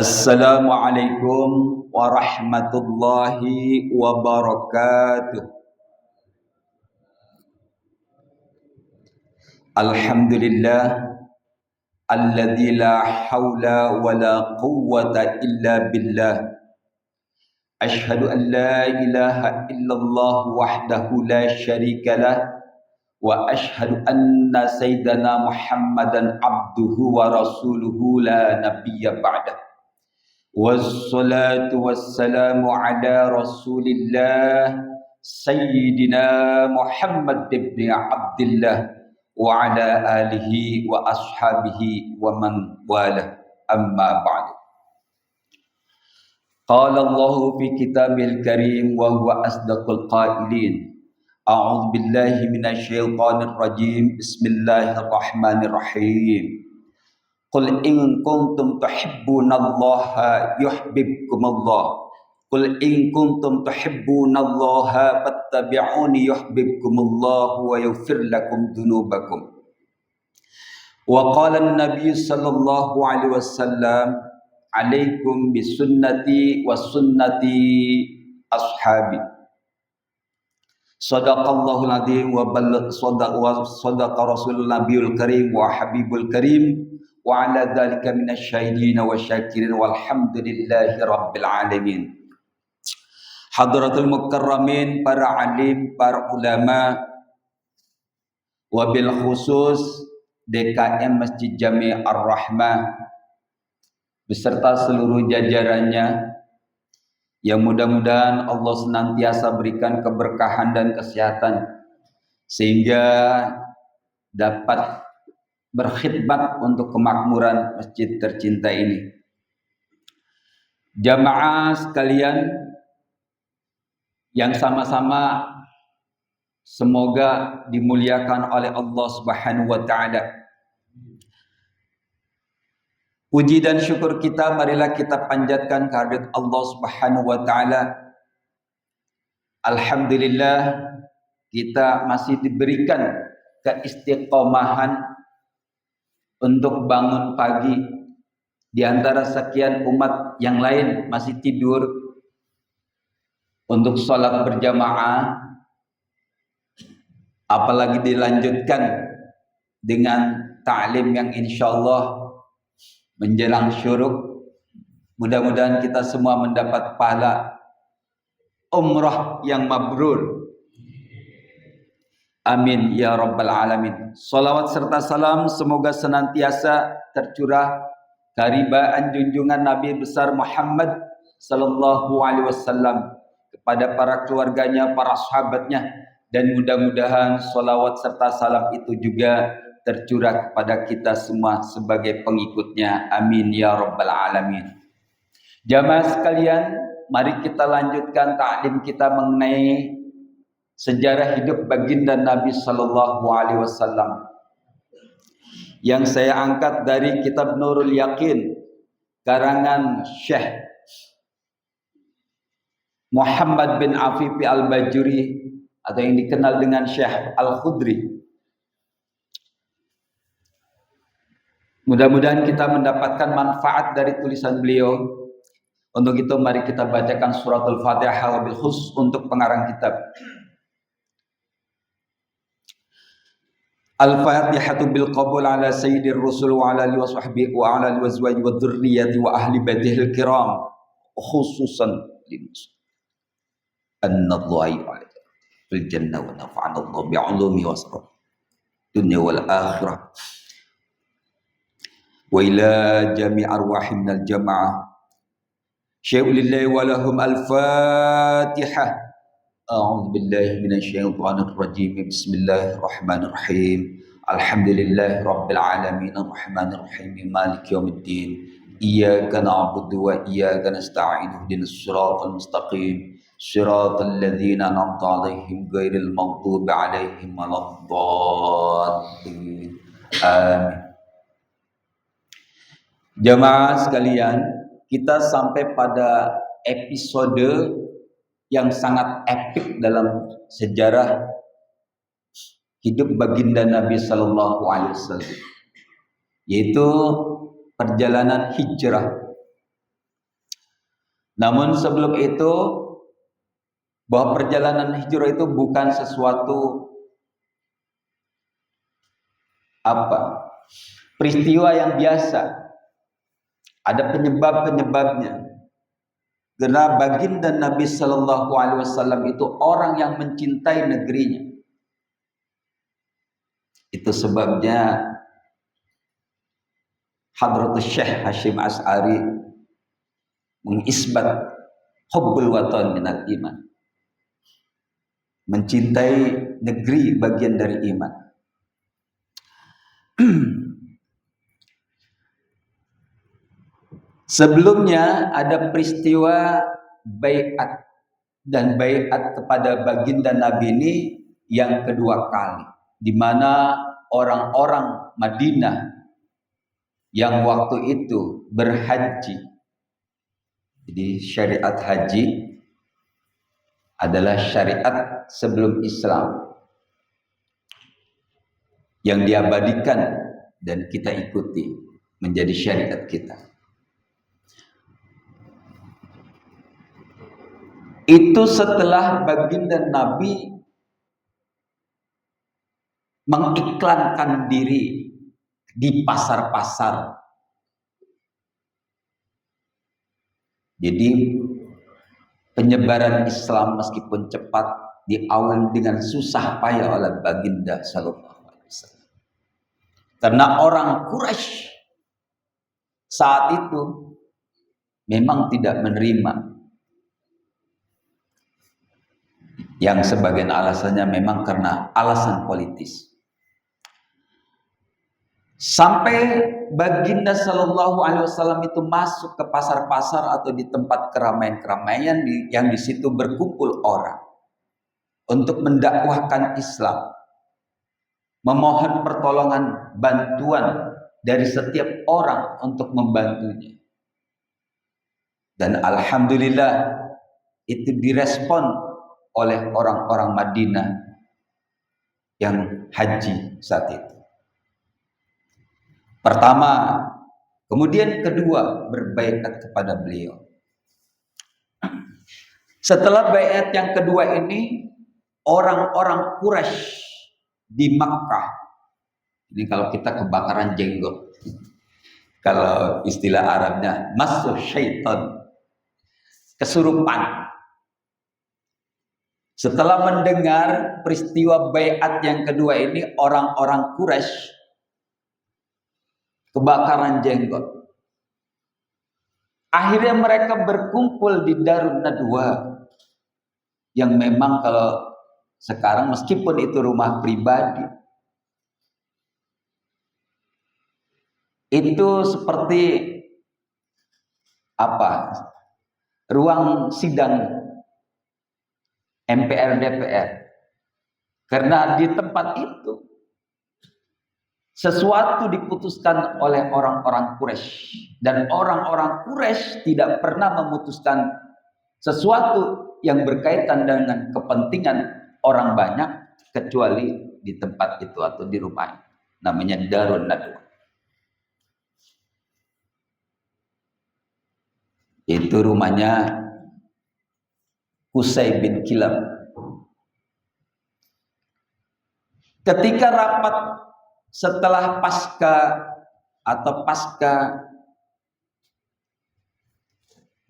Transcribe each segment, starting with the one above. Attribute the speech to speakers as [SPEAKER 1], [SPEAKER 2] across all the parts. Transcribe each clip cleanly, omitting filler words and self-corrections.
[SPEAKER 1] Assalamualaikum warahmatullahi wabarakatuh. Alhamdulillah alladzi la haula wala quwwata illa billah. Ashhadu an la ilaha illallah wahdahu la syarikalah wa ashhadu anna sayyidana Muhammadan abduhu wa rasuluhu la nabiyya ba'dah. Wassalatu wassalamu ala rasulillah Sayyidina Muhammad ibn Abdullah wa ala alihi wa ashabihi wa man wala amma ba'du. Qala Allah fi kitabil karim wa huwa asdaqul qailin. A'udzu billahi minasy syaithanir rajim. Bismillahirrahmanirrahim. Qul in kuntum tuhibbunallaha yuhibbukumullah. Qul in kuntum tuhibbunallaha fattabi'uni yuhibbukumullah wa yaghfir lakum dzunubakum. Wa qala an-nabiy sallallahu alaihi wasallam, alaikum bisunnati wa sunnati ashabi. Sadaqallahul azim wa ballagha sadaqa rasulul nabiyul karim wa habibul karim. Wa ala dzalika minasyahidin wa syakirin walhamdulillahi rabbil alamin. Hadratul mukarramin, para alim, para ulama, wabil khusus DKM Masjid Jami' Ar-Rahmah beserta seluruh jajarannya, yang mudah-mudahan Allah senantiasa berikan keberkahan dan kesehatan sehingga dapat berkhidmat untuk kemakmuran masjid tercinta ini. Jamaah sekalian yang sama-sama semoga dimuliakan oleh Allah Subhanahu wa taala. Puji dan syukur kita marilah kita panjatkan kehadirat Allah Subhanahu wa taala. Alhamdulillah kita masih diberikan keistiqomahan untuk bangun pagi di antara sekian umat yang lain masih tidur untuk sholat berjamaah, apalagi dilanjutkan dengan ta'lim yang insyaallah menjelang syuruk. Mudah-mudahan kita semua mendapat pahala umrah yang mabrur. Amin ya rabbal alamin. Salawat serta salam semoga senantiasa tercurah karibaan junjungan Nabi besar Muhammad sallallahu alaihi wasallam kepada para keluarganya, para sahabatnya, dan mudah-mudahan salawat serta salam itu juga tercurah kepada kita semua sebagai pengikutnya. Amin ya rabbal alamin. Jamaah sekalian, mari kita lanjutkan ta'lim kita mengenai sejarah hidup baginda Nabi sallallahu alaihi wasallam yang saya angkat dari kitab Nurul Yaqin karangan Syekh Muhammad bin Afif Al-Bajuri atau yang dikenal dengan Syekh Al-Khudri. Mudah-mudahan kita mendapatkan manfaat dari tulisan beliau. Untuk itu mari kita bacakan suratul Fatihah wabil khusus untuk pengarang kitab. Al-Fatihatu bil qabul ala sayyidir rusul wa ala alihi wa sahbihi wa ala alihi wa azwaji wa dzurriyyati wa ahli baitihil kiram khususan an-nadhai fil jannah wa nafa'ana Allah bi'ulumi wa asrar dunya wal akhirah wa ila jami' arwahin al jamaah syai'ulillahi wa lahum al-Fatihah. A'udzu billahi minasy syaithanir rajim. Bismillahirrahmanirrahim. Alhamdulillahi rabbil alamin arrahmanir rahim maliki yaumiddin. Iyyaka na'budu wa iyyaka nasta'in. Ihdinas siratal mustaqim. Siratal ladzina an'amta 'alaihim ghairil maghdubi 'alaihim waladdallin. Amin. Jamaah sekalian, kita sampai pada episode yang sangat epik dalam sejarah hidup baginda Nabi sallallahu alaihi wasallam, yaitu perjalanan hijrah Namun sebelum itu, bahwa perjalanan hijrah itu bukan sesuatu peristiwa yang biasa. Ada penyebab-penyebabnya. Karena baginda Nabi Sallallahu Alaihi Wasallam itu orang yang mencintai negerinya. Itu sebabnya Hadratus Syekh Hashim As'ari mengisbat hubbul watan minal iman. Mencintai negeri bagian dari iman. Sebelumnya ada peristiwa baiat, dan baiat kepada baginda Nabi ini yang kedua kali, di mana orang-orang Madinah yang waktu itu berhaji. Jadi syariat haji adalah syariat sebelum Islam yang diabadikan dan kita ikuti menjadi syariat kita. Itu setelah baginda Nabi mengiklankan diri di pasar-pasar. Jadi penyebaran Islam meskipun cepat diawali dengan susah payah oleh baginda Sallallahu Alaihi Wasallam. Karena orang Quraisy saat itu memang tidak menerima. Yang sebagian alasannya memang karena alasan politis. Sampai baginda Sallallahu Alaihi Wasallam itu masuk ke pasar-pasar atau di tempat keramaian-keramaian yang di situ berkumpul orang untuk mendakwahkan Islam, memohon pertolongan bantuan dari setiap orang untuk membantunya. Dan alhamdulillah itu direspon oleh orang-orang Madinah yang haji saat itu. Pertama, kemudian kedua berbaiat kepada beliau. Setelah baiat yang kedua ini, orang-orang Quraisy di Makkah, ini kalau kita kebakaran jenggot, kalau istilah Arabnya masuk syaitan, kesurupan. Setelah mendengar peristiwa baiat yang kedua ini, orang-orang Quraisy kebakaran jenggot. Akhirnya mereka berkumpul di Darun Nadwa, yang memang kalau sekarang meskipun itu rumah pribadi, itu seperti ruang sidang MPR DPR. Karena di tempat itu sesuatu diputuskan oleh orang-orang Quraisy, dan orang-orang Quraisy tidak pernah memutuskan sesuatu yang berkaitan dengan kepentingan orang banyak kecuali di tempat itu atau di rumah itu. Namanya Darun Nadwa. Itu rumahnya Qusay bin Kilab. Ketika rapat setelah pasca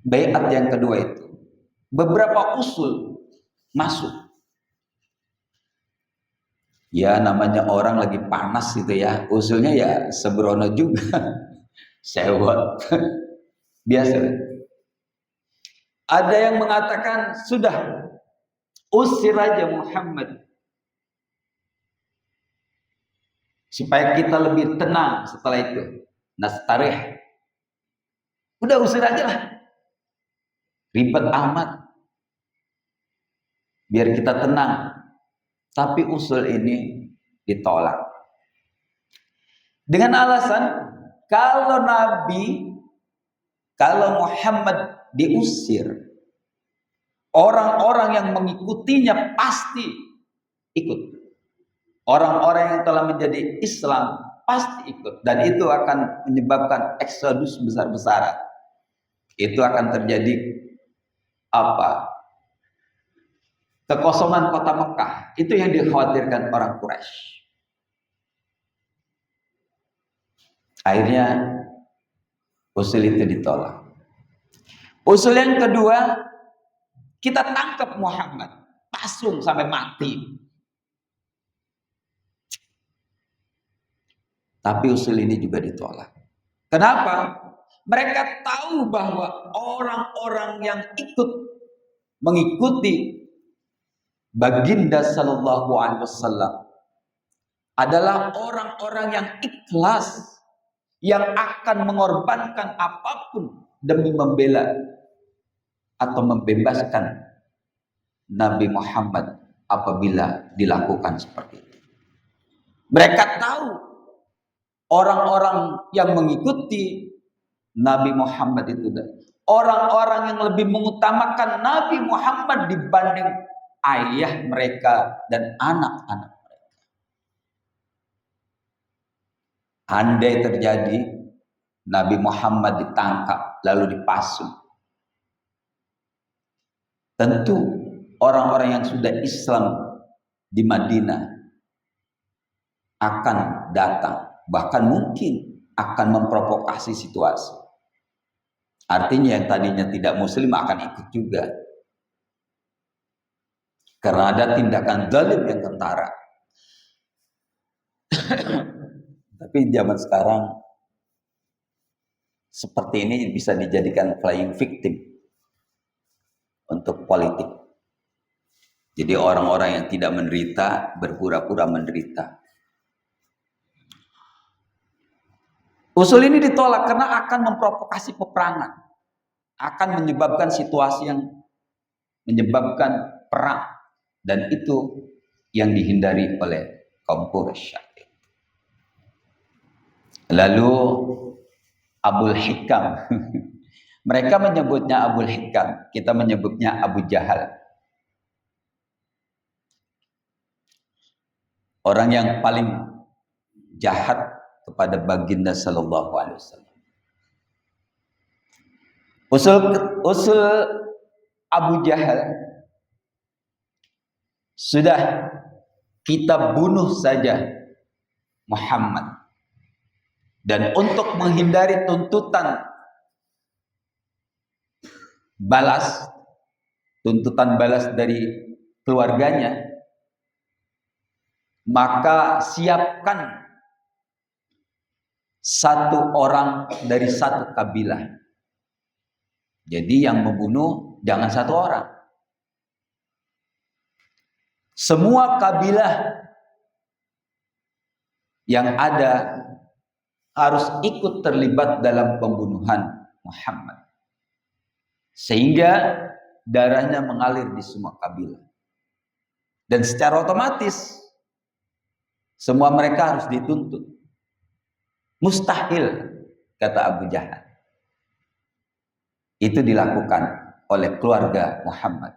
[SPEAKER 1] baiat yang kedua itu, beberapa usul masuk. Ya namanya orang lagi panas gitu ya, usulnya ya sembrono juga. Sewot. Biasa. Ada yang mengatakan sudah usir aja Muhammad supaya kita lebih tenang setelah itu. Nastarih. Udah usir aja lah. Ribet amat. Biar kita tenang. Tapi usul ini ditolak. Dengan alasan kalau Muhammad diusir, orang-orang yang mengikutinya pasti ikut. Orang-orang yang telah menjadi Islam pasti ikut, dan itu akan menyebabkan eksodus besar-besaran. Itu akan terjadi apa? Kekosongan kota Mekah. Itu yang dikhawatirkan orang Quraisy. Akhirnya usul itu ditolak. Usul yang kedua, kita tangkap Muhammad, pasung sampai mati. Tapi usul ini juga ditolak. Kenapa? Mereka tahu bahwa orang-orang yang ikut mengikuti Baginda Sallallahu Alaihi Wasallam adalah orang-orang yang ikhlas, yang akan mengorbankan apapun demi membela atau membebaskan Nabi Muhammad apabila dilakukan seperti itu. Mereka tahu orang-orang yang mengikuti Nabi Muhammad itu orang-orang yang lebih mengutamakan Nabi Muhammad dibanding ayah mereka dan anak-anak mereka. Andai terjadi Nabi Muhammad ditangkap lalu dipasung, tentu orang-orang yang sudah Islam di Madinah akan datang, bahkan mungkin akan memprovokasi situasi. Artinya yang tadinya tidak muslim akan ikut juga. Karena ada tindakan zalim yang kentara. Tapi zaman sekarang seperti ini bisa dijadikan playing victim untuk politik. Jadi orang-orang yang tidak menderita berpura-pura menderita. Usul ini ditolak karena akan memprovokasi peperangan, akan menyebabkan situasi yang menyebabkan perang, dan itu yang dihindari oleh kaum Quraisy. Lalu Abul Hikam, mereka menyebutnya Abul Hikam, kita menyebutnya Abu Jahal. Orang yang paling jahat kepada Baginda Sallallahu Alaihi Wasallam. Usul Abu Jahal, sudah kita bunuh saja Muhammad. Dan untuk menghindari tuntutan balas dari keluarganya, maka siapkan satu orang dari satu kabilah. Jadi yang membunuh jangan satu orang. Semua kabilah yang ada harus ikut terlibat dalam pembunuhan Muhammad. Sehingga darahnya mengalir di semua kabilah. Dan secara otomatis semua mereka harus dituntut. Mustahil, kata Abu Jahal. Itu dilakukan oleh keluarga Muhammad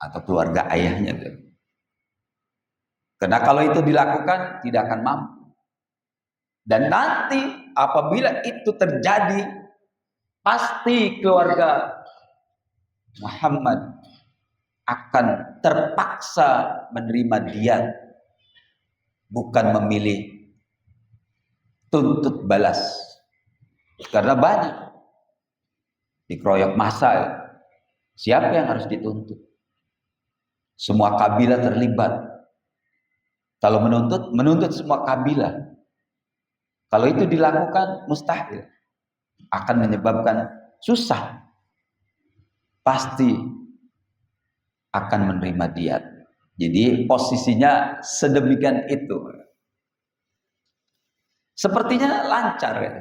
[SPEAKER 1] atau keluarga ayahnya. Karena kalau itu dilakukan tidak akan mampu. Dan nanti apabila itu terjadi, pasti keluarga Muhammad akan terpaksa menerima diat, bukan memilih tuntut balas. Karena banyak dikeroyok massa, siapa yang harus dituntut? Semua kabilah terlibat. Kalau menuntut semua kabilah. Kalau itu dilakukan, mustahil. Akan menyebabkan susah. Pasti akan menerima diat. Jadi posisinya sedemikian itu. Sepertinya lancar ya.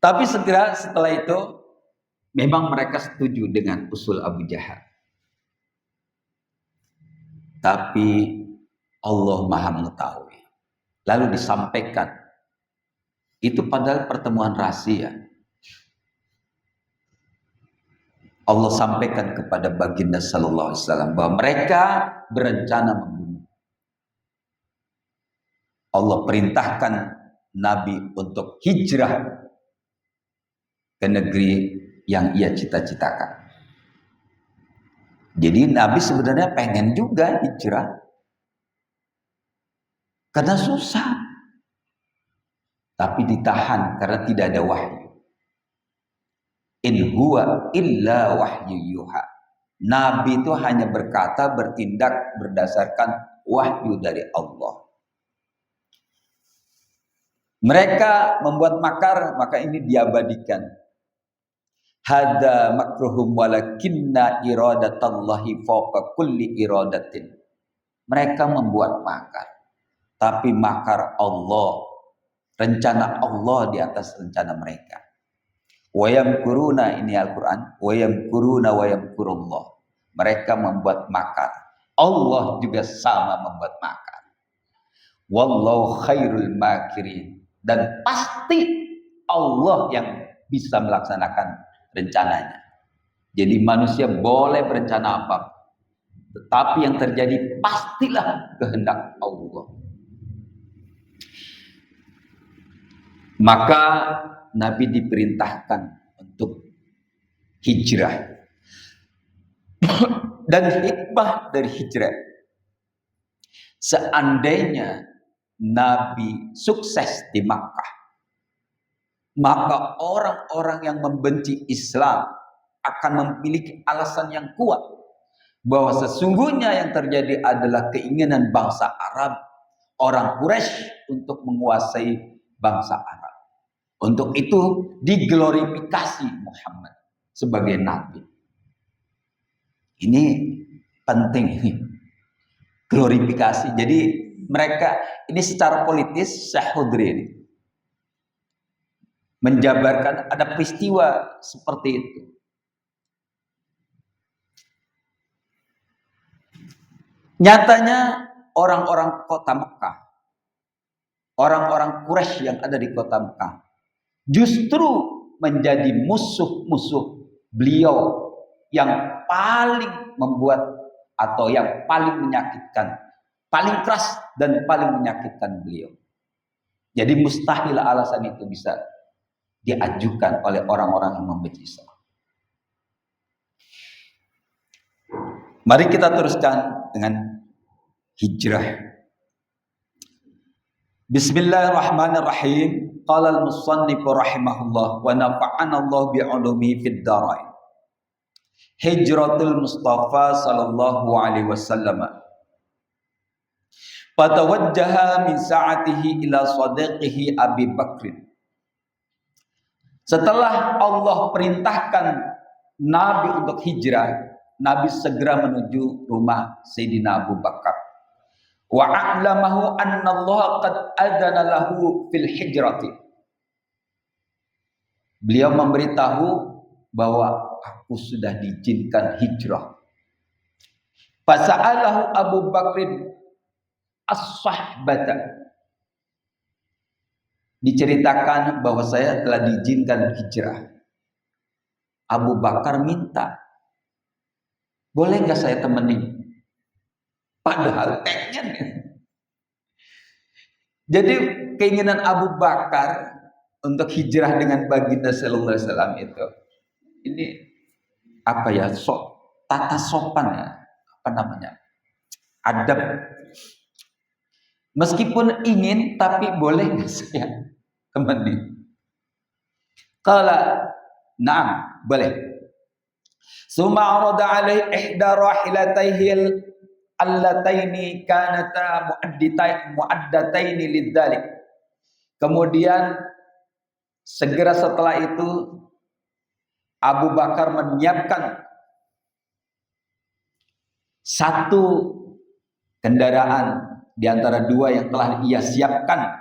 [SPEAKER 1] Tapi segera setelah itu, memang mereka setuju dengan usul Abu Jahal. Tapi Allah Maha mengetahui. Lalu disampaikan. Itu padahal pertemuan rahasia. Allah sampaikan kepada Baginda Sallallahu Alaihi Wasallam bahwa mereka berencana membunuh. Allah perintahkan Nabi untuk hijrah ke negeri yang ia cita-citakan. Jadi Nabi sebenarnya pengen juga hijrah, karena susah, tapi ditahan karena tidak ada wahyu. In huwa illa wahyu yuha. Nabi itu hanya berkata, bertindak berdasarkan wahyu dari Allah. Mereka membuat makar, maka ini diabadikan. Hada makruhum walakinna iradatallahi fawqa kulli iradatin. Mereka membuat makar, tapi makar Allah, rencana Allah di atas rencana mereka. Wayamkuruna, ini Al-Quran, wayamkuruna wayamkurullah. Mereka membuat makar, Allah juga sama membuat makar. Wallahu khairul makirin. Dan pasti Allah yang bisa melaksanakan rencananya. Jadi manusia boleh berencana apa, tetapi yang terjadi pastilah kehendak Allah. Maka Nabi diperintahkan untuk hijrah. Dan hikmah dari hijrah, seandainya Nabi sukses di Makkah, maka orang-orang yang membenci Islam akan memiliki alasan yang kuat bahwa sesungguhnya yang terjadi adalah keinginan bangsa Arab, orang Quraisy, untuk menguasai bangsa Arab. Untuk itu diglorifikasi Muhammad sebagai Nabi. Ini penting, glorifikasi. Jadi mereka ini secara politis, Syekh Khudri ini menjabarkan ada peristiwa seperti itu. Nyatanya orang-orang kota Mekah, orang-orang Quraisy yang ada di kota Mekah, justru menjadi musuh-musuh beliau yang paling membuat atau yang paling menyakitkan, paling keras dan paling menyakitkan beliau. Jadi mustahil alasan itu bisa diajukan oleh orang-orang yang membenci Islam. Mari kita teruskan dengan hijrah. Bismillahirrahmanirrahim. Qala al-musannif rahimahullah wa nafa'ana Allah bi'ulumihi fid dharain. Hijratul Mustafa sallallahu alaihi wasallam. Fatawajjaha min sa'atihi ila sadiqihi Abi Bakr. Setelah Allah perintahkan Nabi untuk hijrah, Nabi segera menuju rumah Sayyidina Abu Bakar. Wa a'lamahu anna Allah qad adana lahu fil hijrati. Beliau memberitahu bahwa aku sudah diizinkan hijrah. Fasa'alahu Abu Bakrin as-sahbata. Diceritakan bahwa saya telah diizinkan hijrah. Abu Bakar minta, boleh nggak saya temenin? Padahal pengen. Jadi keinginan Abu Bakar untuk hijrah dengan baginda sallallahu alaihi wasallam itu, ini apa ya, tata sopan ya, apa namanya, adab. Meskipun ingin, tapi boleh nggak saya temenin? Qala na'am, boleh. Summa arada alaihi ihda rahilatayhi allataini kanata muaddataini lidzalik. Kemudian segera setelah itu Abu Bakar menyiapkan satu kendaraan di antara dua yang telah ia siapkan.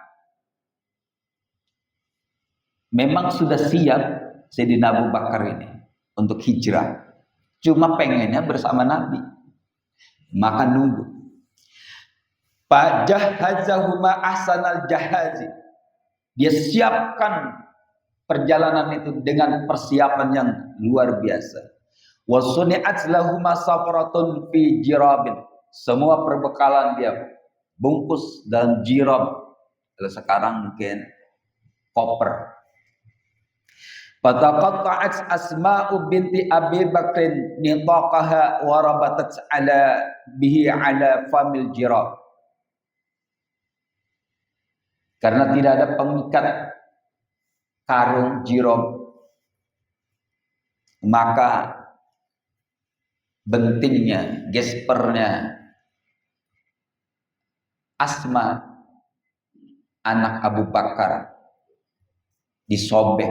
[SPEAKER 1] Memang sudah siap Sayyidina Abu Bakar ini untuk hijrah, cuma pengennya bersama Nabi, maka nunggu. Fajahazahuma ahsanal jahazi. Dia siapkan perjalanan itu dengan persiapan yang luar biasa. Wasuni'at lahuma safratun fi jirabin. Semua perbekalan dia bungkus dalam jirab. Kalau sekarang mungkin koper. Fataqatta'at Asma'u binti Abi Bakrin nitaqaha wa rabatat ala bihi ala famil jirab. Karena tidak ada pengikat karung jirob, maka bentingnya, gespernya Asma anak Abu Bakar disobek.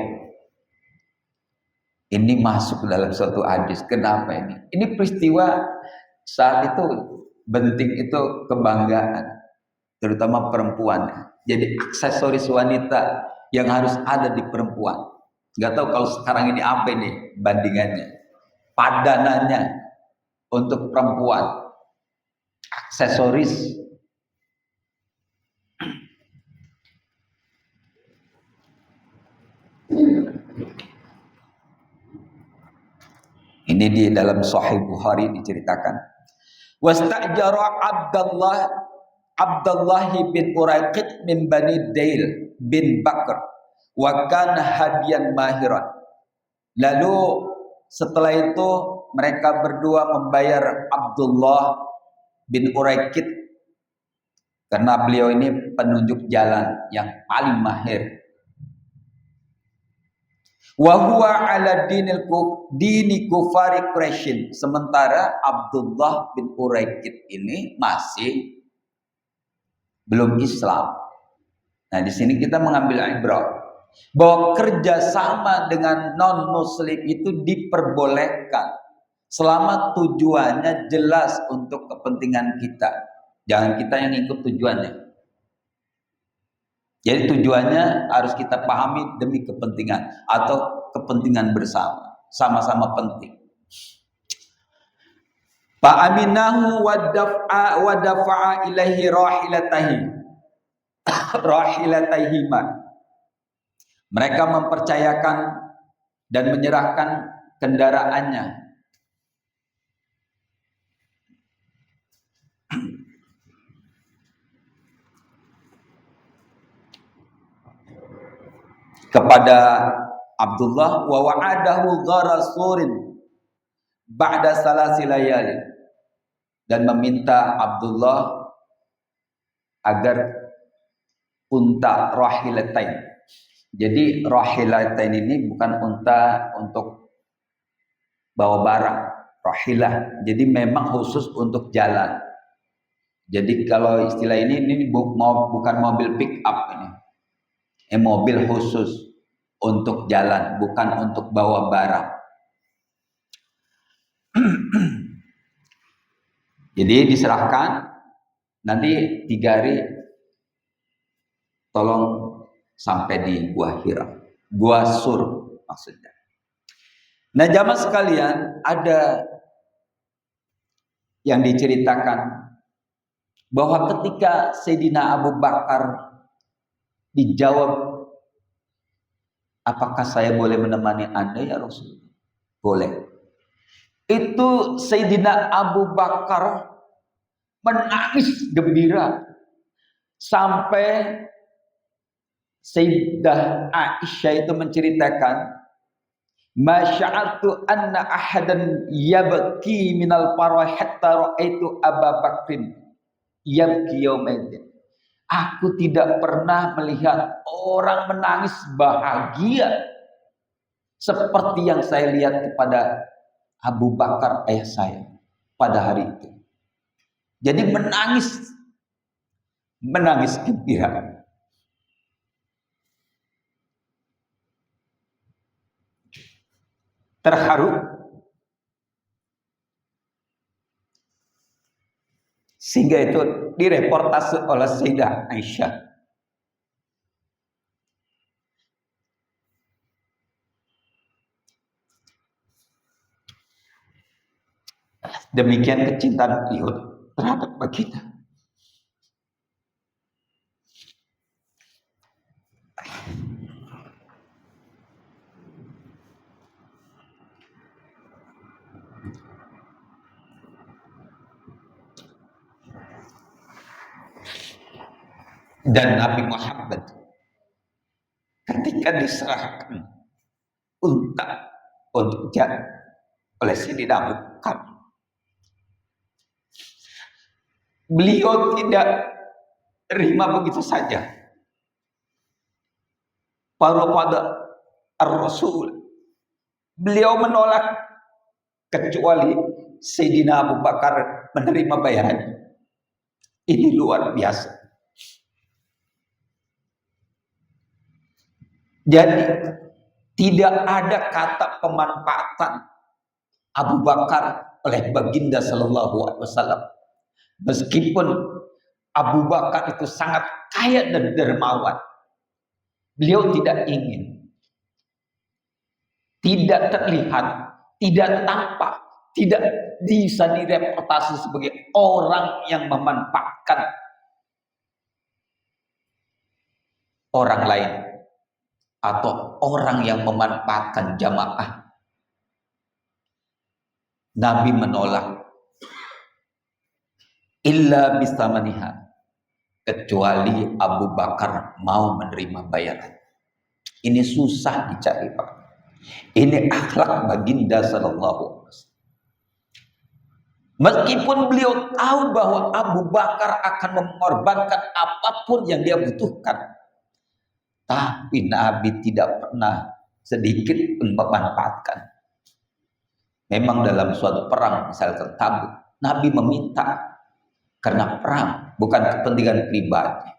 [SPEAKER 1] Ini masuk dalam suatu hadis. Kenapa ini? Ini peristiwa saat itu benting itu kebanggaan, terutama perempuan. Jadi aksesoris wanita yang harus ada di perempuan. Gak tahu kalau sekarang ini apa ini bandingannya, padanannya untuk perempuan, aksesoris. Ini di dalam Sahih Bukhari diceritakan. Wastajara Abdullah bin Uraiqit min Bani Dail bin Bakr wa kana hadiyan mahiran. Lalu setelah itu mereka berdua membayar Abdullah bin Uraiqit karena beliau ini penunjuk jalan yang paling mahir. Wa huwa ala dini kufari Quraisyin. Sementara Abdullah bin Uraiqit ini masih belum Islam. Nah, di sini kita mengambil ibrah bahwa kerjasama dengan non Muslim itu diperbolehkan selama tujuannya jelas untuk kepentingan kita. Jangan kita yang ikut tujuannya. Jadi tujuannya harus kita pahami demi kepentingan atau kepentingan bersama, sama-sama penting. Fa'aminahu wa dafa'a ilaihi rahilatahima. Mereka mempercayakan dan menyerahkan kendaraannya. Kepada Abdullah wa wa'adahu gharasurin ba'da salasi layali, dan meminta Abdullah agar unta rahilatain. Jadi rahilatain ini bukan unta untuk bawa barang, rahilah. Jadi memang khusus untuk jalan. Jadi kalau istilah ini bukan mobil pick up ini. Mobil khusus untuk jalan, bukan untuk bawa barang. Jadi diserahkan, nanti 3 hari tolong sampai di Gua Hira, Gua Sur maksudnya. Nah, jamaah sekalian, ada yang diceritakan bahwa ketika Sayyidina Abu Bakar dijawab, apakah saya boleh menemani Anda ya Rasul? Boleh. Itu Sayyidina Abu Bakar menangis gembira sampai Sayyidah Aisyah itu menceritakan, masya'atu anna ahadan yabki minal farah hatta ra'aitu Abu Bakrin yabki yaumaidin. Aku tidak pernah melihat orang menangis bahagia seperti yang saya lihat kepada Abu Bakar ayah saya pada hari itu. Jadi menangis gembira. Terharu sehingga itu direportase oleh Sayyidah Aisyah. Demikian kecintaan beliau terhadap kita. Dan Nabi Muhammad ketika diserahkan unta untuk jalan oleh Sayyidina Abu Bakar. Beliau tidak terima begitu saja. Pada Ar-Rasul, beliau menolak kecuali Sayyidina Abu Bakar menerima bayaran. Ini luar biasa. Jadi tidak ada kata pemanfaatan Abu Bakar oleh baginda Sallallahu Alaihi Wasallam. Meskipun Abu Bakar itu sangat kaya dan dermawan, beliau tidak ingin, tidak terlihat, tidak tampak, tidak bisa direportasi sebagai orang yang memanfaatkan orang lain atau orang yang memanfaatkan jamaah. Nabi menolak illa bisamaniha, kecuali Abu Bakar mau menerima bayaran. Ini susah dicari, Pak. Ini akhlak baginda Sallallahu Alaihi Wasallam. Meskipun beliau tahu bahwa Abu Bakar akan mengorbankan apapun yang dia butuhkan, tapi Nabi tidak pernah sedikit memanfaatkan. Memang dalam suatu perang, misalkan Tabuk, Nabi meminta karena perang, bukan kepentingan pribadi.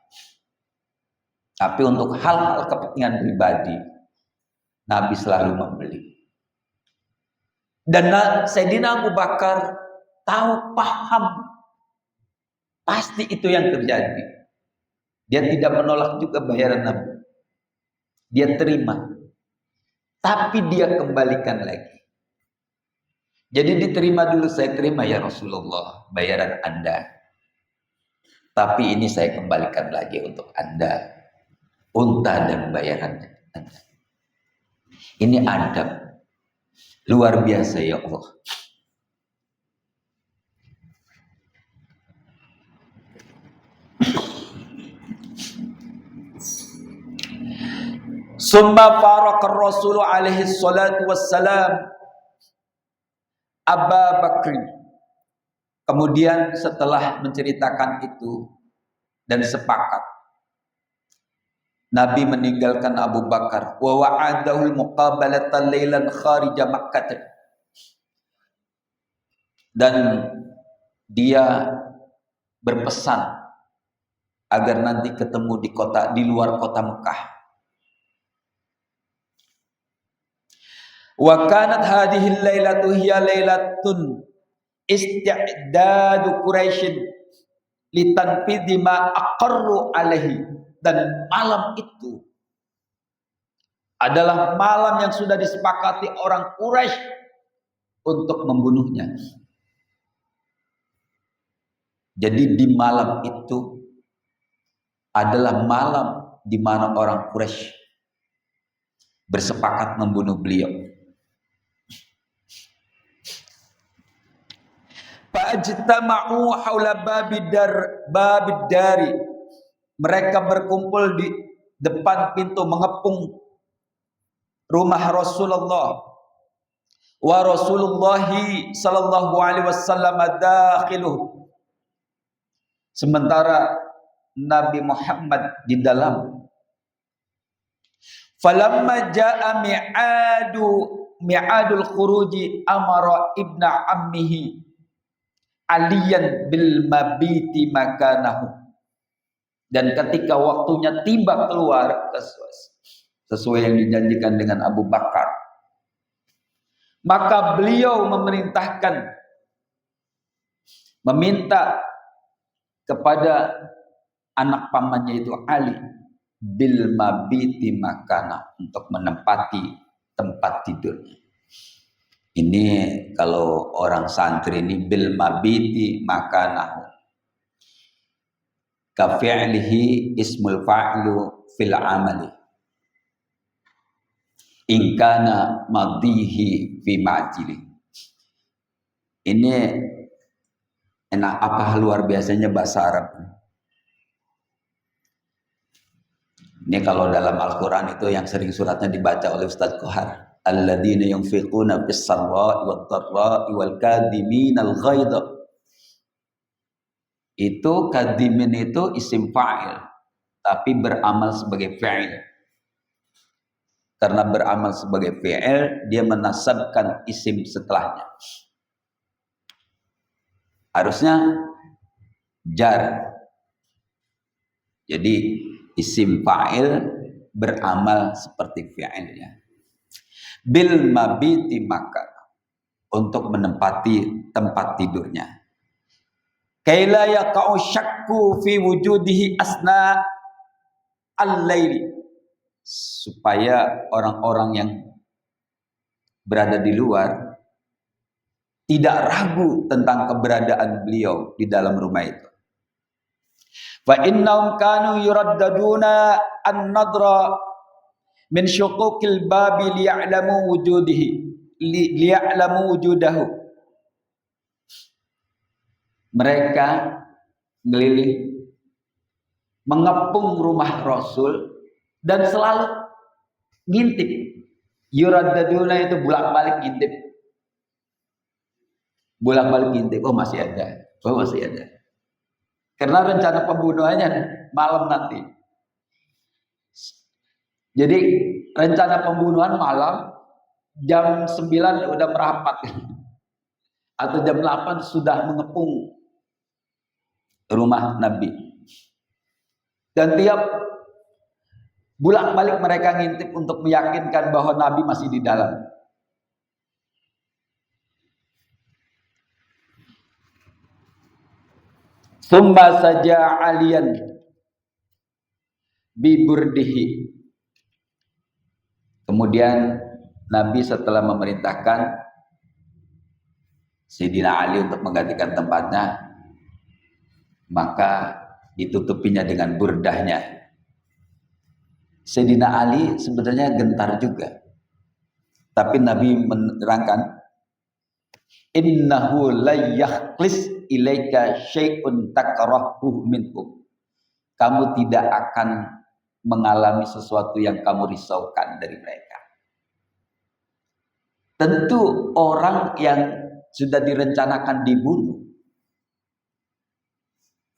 [SPEAKER 1] Tapi untuk hal-hal kepentingan pribadi, Nabi selalu membeli. Dan Sayyidina Abu Bakar tahu, paham, pasti itu yang terjadi. Dia tidak menolak juga bayaran Nabi. Dia terima. Tapi dia kembalikan lagi. Jadi diterima dulu, saya terima ya Rasulullah bayaran Anda. Tapi ini saya kembalikan lagi untuk Anda. Unta dan bayaran Anda. Ini adab. Luar biasa ya Allah. Summa faraq ar-Rasul alaihi salatu wassalam Abu Bakr. Kemudian setelah menceritakan itu dan sepakat, Nabi meninggalkan Abu Bakar. Wa wa'adahu al-muqabalata lailan kharija Makkah. Dan dia berpesan agar nanti ketemu di luar kota Mekah. Wa kanat hadhihi al-lailatu hiya lailatun isti'dadu Quraisy litanfidhi ma aqarru alaihi. Dan malam itu adalah malam yang sudah disepakati orang Quraisy untuk membunuhnya. Jadi di malam itu adalah malam di mana orang Quraisy bersepakat membunuh beliau. Fajtama'u haula babid-dari. Mereka berkumpul di depan pintu mengepung rumah Rasulullah. Wa Rasulullahi sallallahu alaihi wasallam dakhiluh. Sementara Nabi Muhammad di dalam. Falamma jaa mi'adul khuruji amara ibna ammihi aliyan bil mabiti makanahu. Dan ketika waktunya tiba keluar sesuai yang dijanjikan dengan Abu Bakar, maka beliau meminta kepada anak pamannya itu Ali bil mabiti makana, untuk menempati tempat tidurnya. Ini kalau orang santri ini bil mabiti makanahu. Kafi'lihi ismul fa'ilu fil amali in kana madihi fi ma'jili. Ini enak, apa luar biasanya bahasa Arab. Ini kalau dalam Al-Quran itu yang sering suratnya dibaca oleh Ustadz Kohar. alladzina yunfiquna fis sarra'i wad dharra'i wal kadhiminal ghaidha. Itu kadimin itu isim fa'il, tapi beramal sebagai fi'il. Karena beramal sebagai fi'il, dia menasabkan isim setelahnya. Harusnya jar. Jadi isim fa'il beramal seperti fi'ilnya. Bil mabiti maka, untuk menempati tempat tidurnya. Kaila yaqa'u syakku fi wujudihi asna al-laili, supaya orang-orang yang berada di luar tidak ragu tentang keberadaan beliau di dalam rumah itu. Fa innahum kanu yuraddaduna an-nadra min syuquqil babi liya'lamu wujudihi liya'lamu wujudahu. Mereka keliling mengepung rumah Rasul dan selalu ngintip. Yuraddaduna itu bolak-balik ngintip. Bolak-balik ngintip, oh masih ada. Oh masih ada. Karena rencana pembunuhannya malam nanti. Jadi rencana pembunuhan malam, jam 9 udah merapat. Atau jam 8 sudah mengepung rumah Nabi. Dan tiap bolak-balik mereka ngintip untuk meyakinkan bahwa Nabi masih di dalam. Summa saja alian biburdihi. Kemudian Nabi setelah memerintahkan Sayyidina Ali untuk menggantikan tempatnya, maka ditutupinya dengan burdahnya. Sayyidina Ali sebenarnya gentar juga, tapi Nabi menerangkan, innahu la yakhlis ilaika syai'un takrahu minhum. Kamu tidak akan mengalami sesuatu yang kamu risaukan dari mereka. Tentu orang yang sudah direncanakan dibunuh,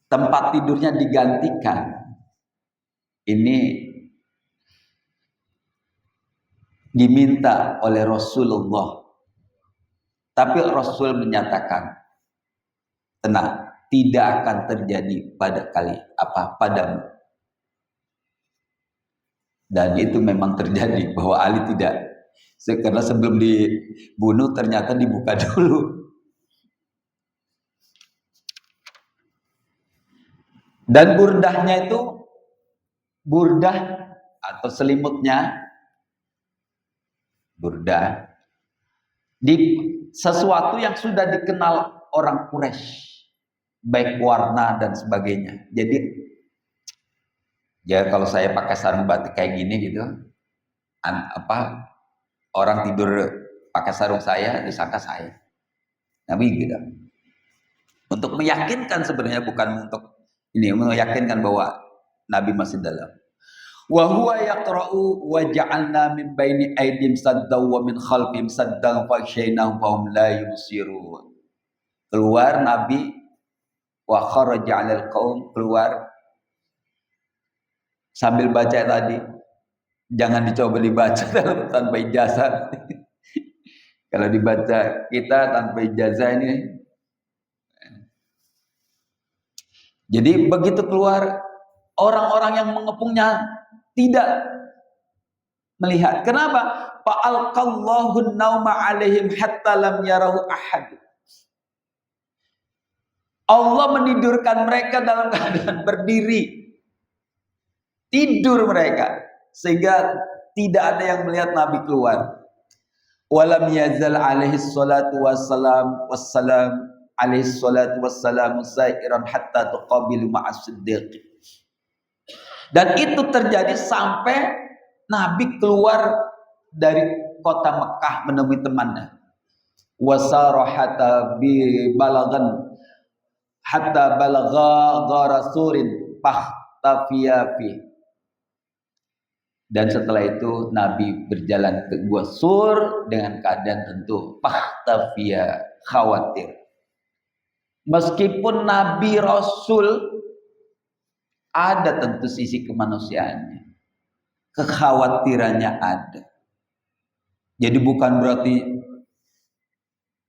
[SPEAKER 1] tempat tidurnya digantikan, ini diminta oleh Rasulullah. Tapi Rasul menyatakan, tenang, tidak akan terjadi padamu. Dan itu memang terjadi, bahwa Ali tidak. Karena sebelum dibunuh ternyata dibuka dulu. Dan burdahnya itu, burdah atau selimutnya, burdah, di sesuatu yang sudah dikenal orang Quraisy, baik warna dan sebagainya. Jadi ya kalau saya pakai sarung batik kayak gini gitu, orang tidur pakai sarung saya disangka saya. Nabi gitu. Untuk meyakinkan, sebenarnya bukan untuk ini, meyakinkan bahwa Nabi masih dalam. Wa huwa yaqra'u wa ja'alna min baini aydihim saddan wa min khalfihim saddan fa aghshaynahum fa hum la yubsirun. Keluar Nabi, wa kharaja 'alal qaum, keluar sambil baca tadi. Jangan dicoba dibaca tanpa ijazah. Kalau dibaca kita tanpa ijazah ini. Jadi begitu keluar, orang-orang yang mengepungnya tidak melihat. Kenapa? Fa'alqallahu an-nauma 'alaihim hatta lam yarahu ahad. Allah menidurkan mereka dalam keadaan berdiri. Tidur mereka sehingga tidak ada yang melihat Nabi keluar. Walam yazal alaihi salatu wassalam alaihi salatu wassalam sairan hatta tuqabilu ma'as siddiq. Dan itu terjadi sampai Nabi keluar dari kota Mekah menemui temannya. Wasara hatta bi balagan hatta balagha gharasurin fahtafiyafi. Dan setelah itu Nabi berjalan ke Gua Sur dengan keadaan tentu pahtafia, khawatir. Meskipun Nabi Rasul ada tentu sisi kemanusiaannya. Kekhawatirannya ada. Jadi bukan berarti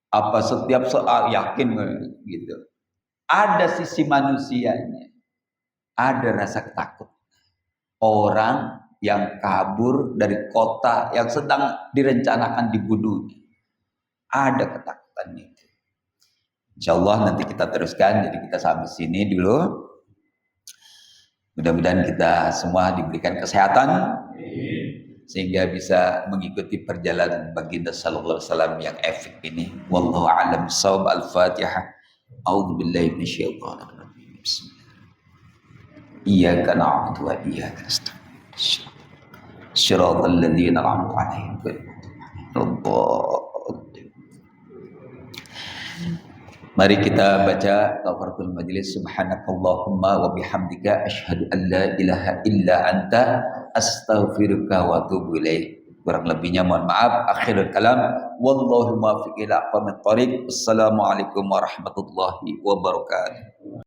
[SPEAKER 1] apa setiap soal yakin gitu. Ada sisi manusianya. Ada rasa takut. Orang yang kabur dari kota yang sedang direncanakan dibunuhnya. Ada ketakutan itu. Insyaallah nanti kita teruskan. Jadi kita sampai sini dulu. Mudah-mudahan kita semua diberikan kesehatan sehingga bisa mengikuti perjalanan baginda sallallahu alaihi wasallam yang efek ini. Wallahu a'lam bishawab. Al-Fatihah. A'udzubillahi minasyaitonir rajim. Bismillah. Iyyaka na'budu wa iyyaka nasta'in. Shiratal ladzina an'amta 'alaihim ghairil Mari kita baca kafaratul majlis. Subhanakallahumma wa bihamdika asyhadu an la ilaha illa anta astaghfiruka wa atubu ilaik. Kurang lebihnya mohon maaf. Akhirul kalam wallahu muwaffiq ila aqwamit thoriq. Assalamualaikum warahmatullahi wabarakatuh.